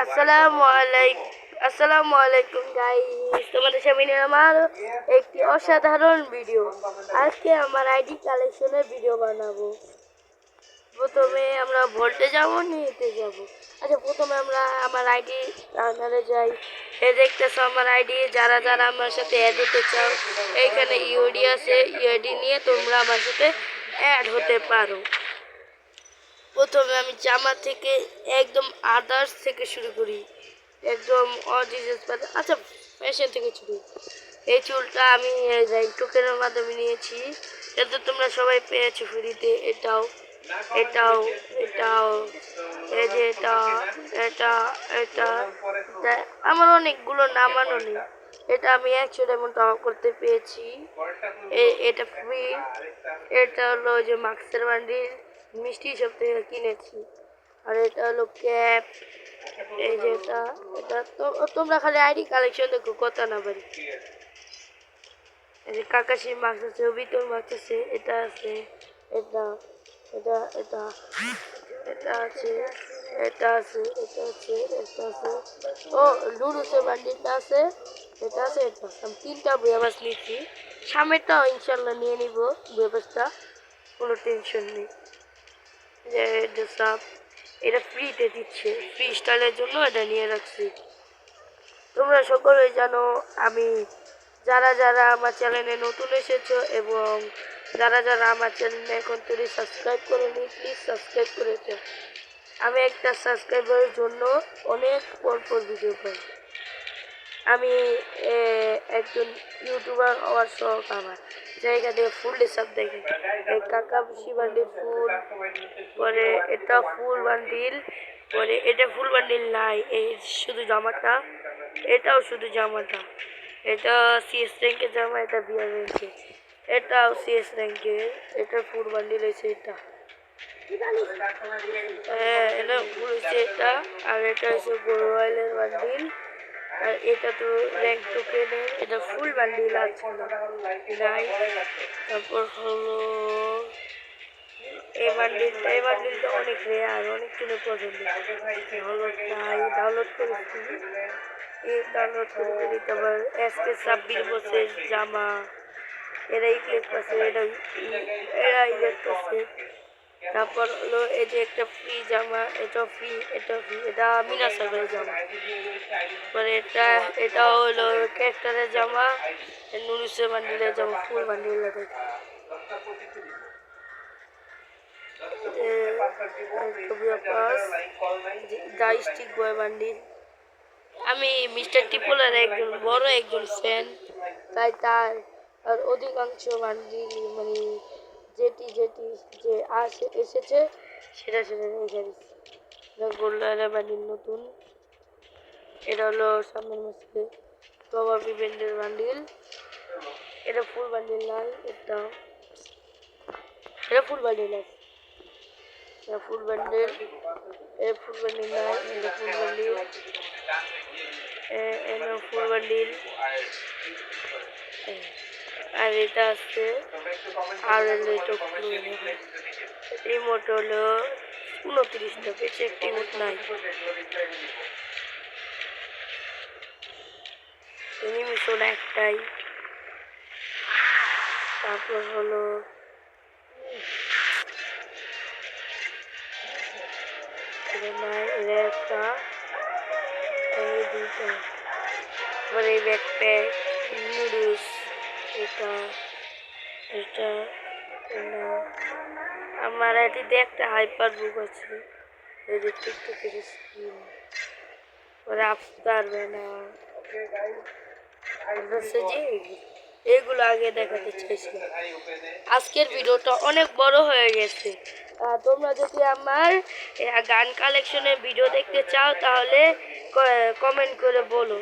আসসালামু আলাইকুম গাইস, তোমাদের সামনে আমার একটি অসাধারণ ভিডিও। আজকে আমার আইডি কালেকশনের ভিডিও বানাবো। প্রথমে আমরা ভোল্টে যাবো, নিতে যাব। আচ্ছা, প্রথমে আমরা আমার আইডি রানারে যাই। এ দেখতেছো আমার আইডি। যারা যারা আমার সাথে অ্যাড হতে চাও, এইখানে ইউডি আছে, ইউডি নিয়ে তোমরা আমার সাথে অ্যাড হতে পারো। প্রথমে আমি জামা থেকে একদম আদার্স থেকে শুরু করি, একদম আচ্ছা ফ্যাশন থেকে শুরু। এই চুলটা আমি টোকেনের মাধ্যমে নিয়েছি, এটা তোমরা সবাই পেয়েছো ফ্রিতে। এটাও এটাও এটাও এই যে এটা এটা এটা আমার অনেকগুলো নামানো নেই। এটা আমি 100 ডায়মন্ড করতে পেয়েছি। এটা ফ্রি। এটা হলো যে মাস্কের বান্ডিল, মিষ্টি সব থেকে কিনেছি। আর এটা হলো ক্যাপ। এই যে এটা এটা তোমরা খালি আইডি কালেকশন দেখো, কথা না বাড়ি। এই যে কাকাশির মাস্ক আছে, ভিতর মাস্ক আছে, এটা আছে, এটা এটা এটা এটা আছে, এটা আছে, এটা আছে, এটা আছে। ও লুডুসের বান্ডিলটা আছে, এটা আছে, এটা আছে। আমি 3টা বুয়াবাস নিচ্ছি। সামনেরটাও ইনশাল্লাহ নিয়ে নিব বুয়াবাসটা, কোনো টেনশন নেই। যে সব এটা ফ্রিতে দিচ্ছে, ফ্রি স্টাইলের জন্য এটা নিয়ে রাখছি। তোমরা সকলেই জানো আমি যারা যারা আমার চ্যানেলে নতুন এসেছো এবং যারা যারা আমার চ্যানেলে এখন তৈরি সাবস্ক্রাইব করেনি, প্লিজ সাবস্ক্রাইব করেছো। আমি একটা সাবস্ক্রাইবারের জন্য অনেক পর ভিডিও পাই। আমি একজন ইউটিউবার হওয়ার শখ আমার। জায়গা দিয়ে ফুল সব দেখে, এই কাকাবুসি বান্ডিল ফুল, পরে এটা ফুল বান্ডিল, পরে এটা ফুল বান্ডিল নাই, এই শুধু জামাটা, এটাও শুধু জামাটা। এটা সিএস র্যাঙ্কের জামা, এটা বিআর র্যাঙ্কের, এটাও সিএস র্যাঙ্কের। এটা ফুল বান্ডিল হয়েছে, এটা এটা ফুল হয়েছে এটা। আর এটা হচ্ছে রয়্যালের বান্ডিল। আর এটা তো র্যাঙ্ক টোকেনের, এটা ফুল বান্ডিল আছে নাই। তারপর হলো এই বান্ডিলটা অনেক রেয়ার, অনেক কিনে পছন্দ হলো, তাই ডাউনলোড করেছি। এই ডাউনলোড করে দিতে আবার এসকে 26 বছর জামা, এরাই ক্লিক করছে, এরাই দেখতেছে। তারপর হলো এই যে একটা ফ্রি জামা, এটা ফ্রি, এটা ফ্রি, এটা মিনা সাগরের জামা। পরে এটা হলো ক্যারেক্টারের জামা, নুরুসের বান্ডিলের জামা, ফুল বান্ডিল। ডাইস্টিক বয় বান্ডিল। আমি মিস্টার টিপোলার একজন বড় একজন ফ্যান, তাই তার আর অধিকাংশ বান্ডিল মানে যেটি যে এসেছে সেটা রেখে দিচ্ছি। গোল্ডারের বান্ডিল নতুন। এটা হলো সামনের মাসে কভার বিভেন্ডের বান্ডিল। এটা ফুল বান্ডিল লাল, এটা ফুল বান্ডিল আছে, এটা ফুল বান্ডিল, এটা ফুল বান্ডিল লাল, এটা ফুল বান্ডিল, এটা ফুল বান্ডিল। আর এটা আছে, আর রিমোট হলো 29টা, বেশি একটি রিমোট নাই। মিশন একটাই। তারপর হলো একটা, এই দুটো, তারপরে এই ব্যাকপ্যাক, নুডলস, এটা এটা এটা আমার এটিতে একটা হাইপার বুক আছে, এই যে টিকটকের স্ক্রিন, পরে আফতার ব্যানার, এগুলো আগে দেখাতে চাইছিলাম। আজকের ভিডিওটা অনেক বড় হয়ে গেছে। তোমরা যদি আমার গান কালেকশনের ভিডিও দেখতে চাও তাহলে কমেন্ট করে বলো।